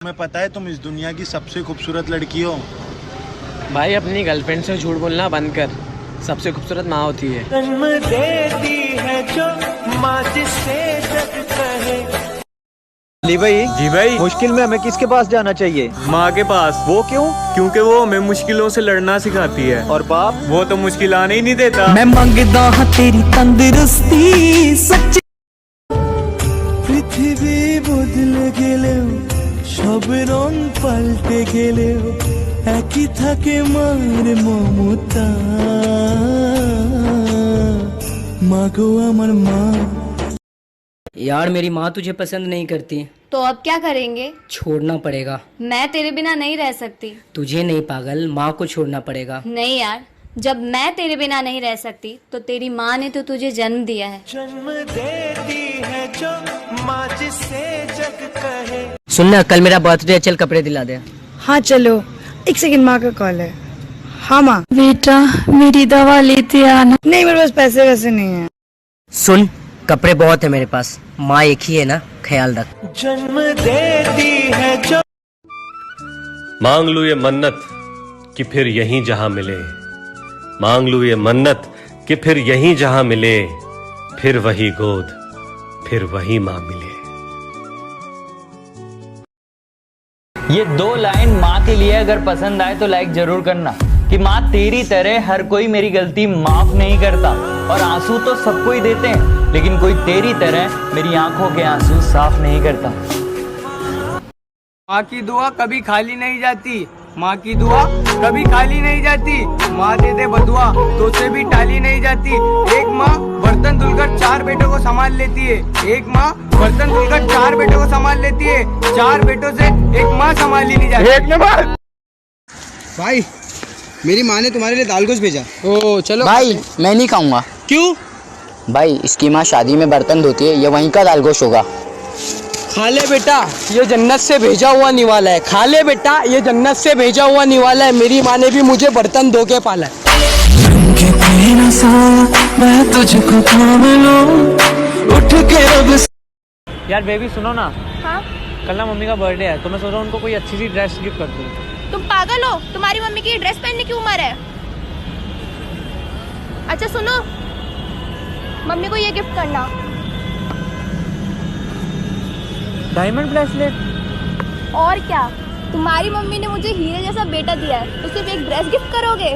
तुम्हें पता है तुम इस दुनिया की सबसे खूबसूरत लड़की हो। भाई अपनी गर्लफ्रेंड से झूठ बोलना बंद कर, सबसे खूबसूरत माँ होती है। जन्म देती है जो माँ जिसे जग कहे। अली भाई जी भाई, मुश्किल में हमें किसके पास जाना चाहिए? माँ के पास। वो क्यों? क्योंकि वो हमें मुश्किलों से लड़ना सिखाती है। और बाप? वो तो मुश्किल आने ही नहीं देता। मैं मांगदा हाँ तेरी तंदुरुस्ती सच्ची। पृथ्वी बदल गेलेও সব রং পাল্টে গেলেও একই থাকে মার মমতা। মাগো আমার মা। यार मेरी माँ तुझे पसंद नहीं करती। तो अब क्या करेंगे? छोड़ना पड़ेगा। मैं तेरे बिना नहीं रह सकती। तुझे नहीं पागल, माँ को छोड़ना पड़ेगा। नहीं यार, जब मैं तेरे बिना नहीं रह सकती तो तेरी माँ ने तो तुझे जन्म दिया है। जन्म देती है जो माँ जिसे जग कहे। सुनना, कल मेरा बर्थडे है, चल कपड़े दिला दे। हाँ चलो, एक सेकंड, माँ का कॉल है। हाँ माँ। बेटा मेरी दवा लेते आना। नहीं, मेरे पास पैसे वैसे नहीं है। सुन, कपड़े बहुत है मेरे पास, माँ एक ही है ना, ख्याल रख। जन्म देती है जो। मांग लूं ये मन्नत कि फिर यहीं जहां मिले। मांग लूं ये मन्नत कि फिर यहीं जहां मिले। फिर वही गोद, फिर वही मां मिले। ये 2 लाइन माँ के लिए अगर पसंद आए तो लाइक जरूर करना कि माँ तेरी तरह हर कोई मेरी गलती माफ नहीं करता, और आंसू तो सबको ही देते हैं, लेकिन कोई तेरी तरह मेरी आंखों के आंसू साफ नहीं करता। माँ की दुआ कभी खाली नहीं जाती, माँ की दुआ कभी खाली नहीं जाती। माँ दे दे बदुआ तो उसे भी टाली नहीं जाती। एक माँ बर्तन धुलकर 4 बेटों को संभाल लेती है। एक माँ बर्तन धुलकर 4 बेटों को संभाल लेती है। 4 बेटों से एक माँ संभाली नहीं जाती। एक नंबर। भाई मेरी माँ ने तुम्हारे लिए दाल गोश्त भेजा। ओ चलो भाई मैं नहीं खाऊंगा। क्यों? भाई इसकी माँ शादी में बर्तन धोती है, ये वहीं का दालगोश होगा। खा ले बेटा, ये जन्नत से भेजा हुआ निवाला है। खा ले बेटा, ये जन्नत से भेजा हुआ निवाला है। मेरी माँ ने भी मुझे बर्तन धो के पाला है। मैं तुझको थाम लूं, उठ के रब। यार बेबी सुनो ना। हाँ? कल ना मम्मी का बर्थडे है, तो मैं सोच रहा हूँ उनको कोई अच्छी सी ड्रेस गिफ्ट कर दूँ। तुम पागल हो? तुम्हारी मम्मी की ड्रेस पहनने की उम्र है? अच्छा सुनो, मम्मी को ये गिफ्ट करना। Diamond bracelet. और क्या, तुम्हारी मम्मी ने मुझे हीरे जैसा बेटा दिया है, तो सिर्फ एक ड्रेस गिफ्ट करोगे?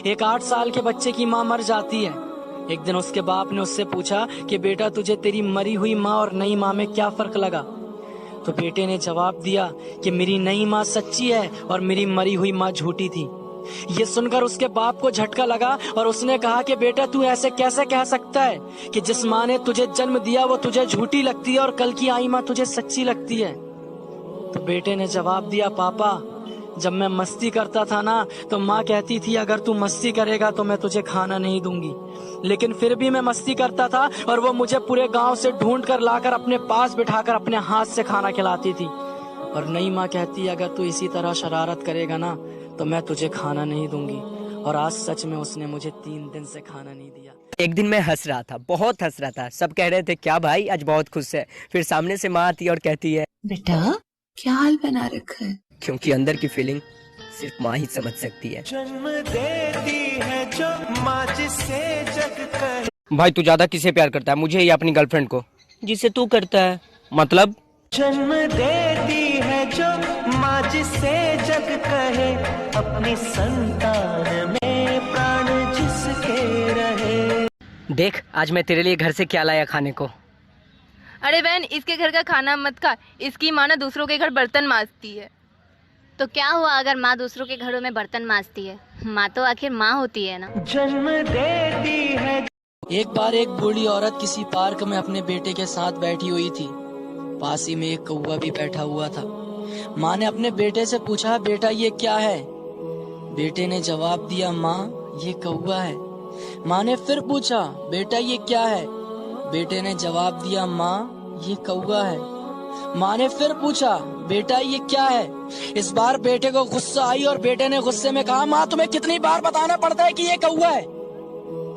एक 8 साल के बच्चे की माँ मर जाती है। एक दिन उसके बाप ने उससे पूछा कि बेटा तुझे तेरी मरी हुई माँ और नई माँ में क्या फर्क लगा? तो बेटे ने जवाब दिया कि मेरी नई माँ सच्ची है और मेरी मरी हुई माँ झूठी थी। ये सुनकर उसके बाप को झटका लगा और उसने कहा कि बेटा तू ऐसे कैसे कह सकता है कि जिस माँ ने तुझे जन्म दिया वो तुझे झूठी लगती है और कल की आई माँ तुझे सच्ची लगती है। तो बेटे ने जवाब दिया, पापा जब मैं मस्ती करता था ना तो माँ कहती थी अगर तू मस्ती करेगा तो मैं तुझे खाना नहीं दूंगी, लेकिन फिर भी मैं मस्ती करता था और वो मुझे पूरे गांव से ढूंढ कर लाकर अपने पास बिठाकर अपने हाथ से खाना खिलाती थी। और नई माँ कहती अगर तू इसी तरह शरारत करेगा ना तो मैं तुझे खाना नहीं दूंगी। और आज सच में उसने मुझे 3 दिन से खाना नहीं दिया। एक दिन मैं हंस रहा था, बहुत हंस रहा था। सब कह रहे थे क्या भाई आज बहुत खुश है। फिर सामने से माँ आती और कहती है, बेटा क्या हाल बना रखा है? क्योंकि अंदर की फीलिंग सिर्फ माँ ही समझ सकती है। जन्म देती है जो माँ जिसे जग कहे। भाई तू ज्यादा किसे प्यार करता है, मुझे या अपनी गर्लफ्रेंड को? जिसे तू करता है। मतलब? जन्म देती है जो माँ जिसे जग कहे। अपनी संतान में प्राण जिसके रहे। देख आज मैं तेरे लिए घर से क्या लाया खाने को। अरे बहन, इसके घर का खाना मत खा, इसकी माँ ना दूसरों के घर बर्तन मांजती है। तो क्या हुआ अगर माँ दूसरों के घरों में बर्तन मांजती है? माँ तो आखिर माँ होती है ना। जन्म देती है। एक बार एक बूढ़ी औरत किसी पार्क में अपने बेटे के साथ बैठी हुई थी। पास ही में एक कौवा भी बैठा हुआ था। माँ ने अपने बेटे से पूछा, बेटा ये क्या है? बेटे ने जवाब दिया, माँ ये कौवा है। माँ ने फिर पूछा, बेटा ये क्या है? बेटे ने जवाब दिया, माँ ये कौवा है। माँ ने फिर पूछा, बेटा ये क्या है? इस बार बेटे को गुस्सा आई और बेटे ने गुस्से में कहा, माँ तुम्हें कितनी बार बताना पड़ता है कि ये कौवा है?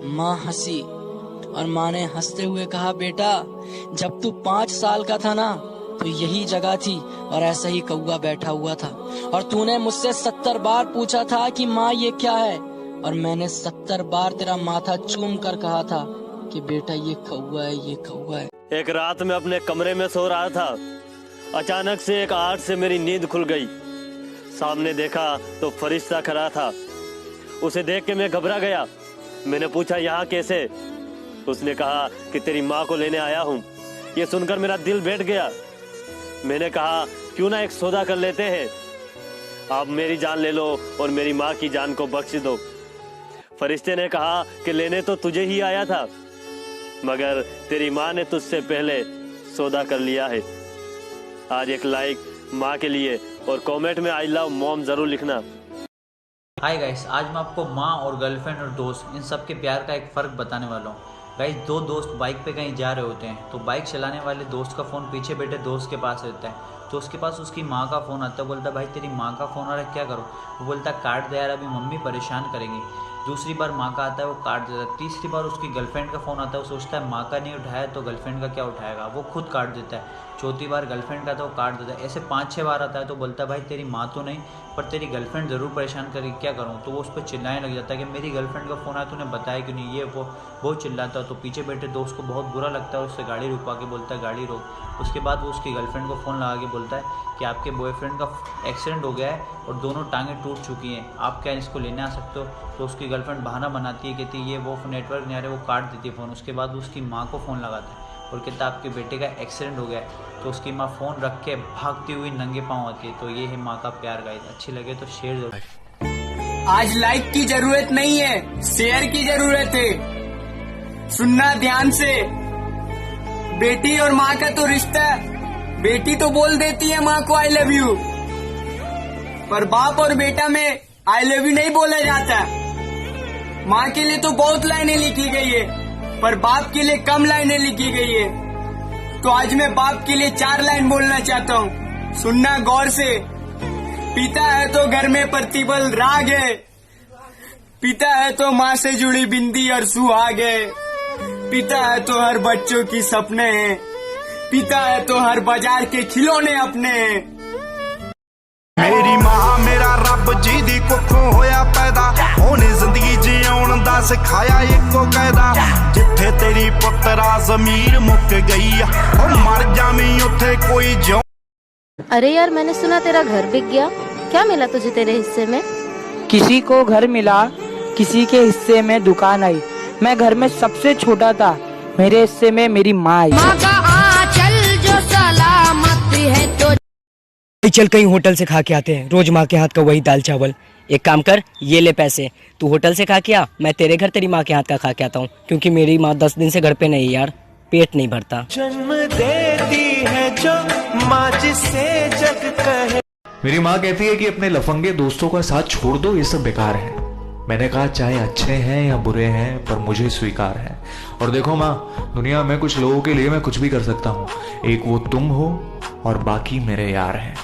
माँ हंसी और माँ ने हंसते हुए कहा, बेटा जब तू 5 साल का था ना तो यही जगह थी और ऐसा ही कौवा बैठा हुआ था और तूने मुझसे 70 बार पूछा था कि माँ ये क्या है, और मैंने 70 बार तेरा माथा चूम कर कहा था कि बेटा ये कौवा है, ये कौवा है। एक रात में अपने कमरे में सो रहा था, अचानक से एक आहट से मेरी नींद खुल गई। सामने देखा तो फरिश्ता खड़ा था। उसे देख के मैं घबरा गया। मैंने पूछा, यहाँ कैसे? उसने कहा कि तेरी माँ को लेने आया हूँ। ये सुनकर मेरा दिल बैठ गया। मैंने कहा, क्यों ना एक सौदा कर लेते हैं, आप मेरी जान ले लो और मेरी माँ की जान को बख्श दो। फरिश्ते ने कहा कि लेने तो तुझे ही आया था, मगर तेरी माँ ने तुझसे पहले सौदा कर लिया है। आज एक लाइक माँ के लिए और कमेंट में आई लव मॉम जरूर लिखना। हाय गाइस, आज मैं आपको माँ और गर्लफ्रेंड और दोस्त इन सब के प्यार का एक फ़र्क बताने वाला हूँ। गाइस, 2 दोस्त बाइक पे कहीं जा रहे होते हैं तो बाइक चलाने वाले दोस्त का फ़ोन पीछे बैठे दोस्त के पास रहता है। तो उसके पास उसकी माँ का फ़ोन आता है। बोलता है, भाई तेरी माँ का फ़ोन आ रहा है, क्या करो? वो बोलता है, काट दे यार, अभी मम्मी परेशान करेंगी। दूसरी बार माँ का आता है, वो काट देता है। तीसरी बार उसकी गर्लफ्रेंड का फ़ोन आता है। वो सोचता है माँ का नहीं उठाया तो गर्लफ्रेंड का क्या उठाएगा, वो खुद काट देता है। चौथी बार गर्लफ्रेंड का तो वो काट देता है। ऐसे 5-6 बार आता है तो बोलता है, भाई तेरी माँ तो नहीं पर तेरी गर्लफ्रेंड ज़रूर परेशान करेगी, क्या करूँ? तो वो उस पर चिल्लाने लग जाता है कि मेरी गर्लफ्रेंड का फ़ोन आया, तूने बताया क्यों नहीं, ये वो बहुत चिल्लाता है। तो पीछे बैठे दोस्त को बहुत बुरा लगता है, उससे गाड़ी रुकवा के बोलता है, गाड़ी रोक। उसके बाद वो उसकी गर्लफ्रेंड को फ़ोन लगा के बोलता है कि आपके बॉयफ्रेंड का एक्सीडेंट हो गया है और दोनों टांगें टूट चुकी हैं, आप क्या इसको लेने आ सकते हो? तो उसकी गर्लफ्रेंड बहाना बनाती है, कहती है ये वो नेटवर्क नहीं आ रहा, वो काट देती है फ़ोन। उसके बाद वो उसकी माँ को फ़ोन लगाता है और कहता है आपके बेटे का एक्सीडेंट हो गया है। तो उसकी माँ फ़ोन रख के भागती हुई नंगे पाँव आती है। तो ये है माँ का प्यार। गाइस, अच्छी लगे तो शेयर जरूर। आज लाइक की जरूरत नहीं है, शेयर की जरूरत है। सुनना ध्यान से, बेटी और माँ का तो रिश्ता, बेटी तो बोल देती है माँ को आई लव यू, पर बाप और बेटा में आई लव यू नहीं बोला जाता। माँ के लिए तो बहुत लाइनें लिखी गई है पर बाप के लिए कम लाइनें लिखी गई है। तो आज मैं बाप के लिए 4 लाइन बोलना चाहता हूँ, सुनना गौर से। पिता है तो घर में प्रतिबल राग है, पिता है तो माँ से जुड़ी बिंदी और सुहाग है, पिता है तो हर बच्चों की सपने हैं, पिता है तो हर बाजार के खिलौने अपने हैं। मेरी मां मेरा रब जी दी कुखों होया पैदा, ओने जिंदगी जिउण दा सिखाया इको कायदा। जिथे तेरी पुत्रा जमीर मुक गई ओ मर जावीं उथे कोई जो। अरे यार, मैंने सुना तेरा घर बिक गया, क्या मिला तुझे तेरे हिस्से में? किसी को घर मिला, किसी के हिस्से में दुकान आई। मैं घर में सबसे छोटा था, मेरे हिस्से में मेरी माँ आई। माँ का आंचल जो सलामत है तो चल कहीं होटल से खा के आते हैं, रोज माँ के हाथ का वही दाल चावल। एक काम कर, ये ले पैसे, तू होटल से खा के आ, मैं तेरे घर तेरी माँ के हाथ का खा के आता हूँ, क्योंकि मेरी माँ 10 दिन से घर पे नहीं यार, पेट नहीं भरता। जन्म देती है जो माँ जिसे जग कहे। मेरी माँ कहती है कि अपने लफंगे दोस्तों का साथ छोड़ दो, ये सब बेकार है। मैंने कहा चाहे अच्छे हैं या बुरे हैं पर मुझे स्वीकार है। और देखो माँ, दुनिया में कुछ लोगों के लिए मैं कुछ भी कर सकता हूँ। एक वो तुम हो और बाकी मेरे यार हैं।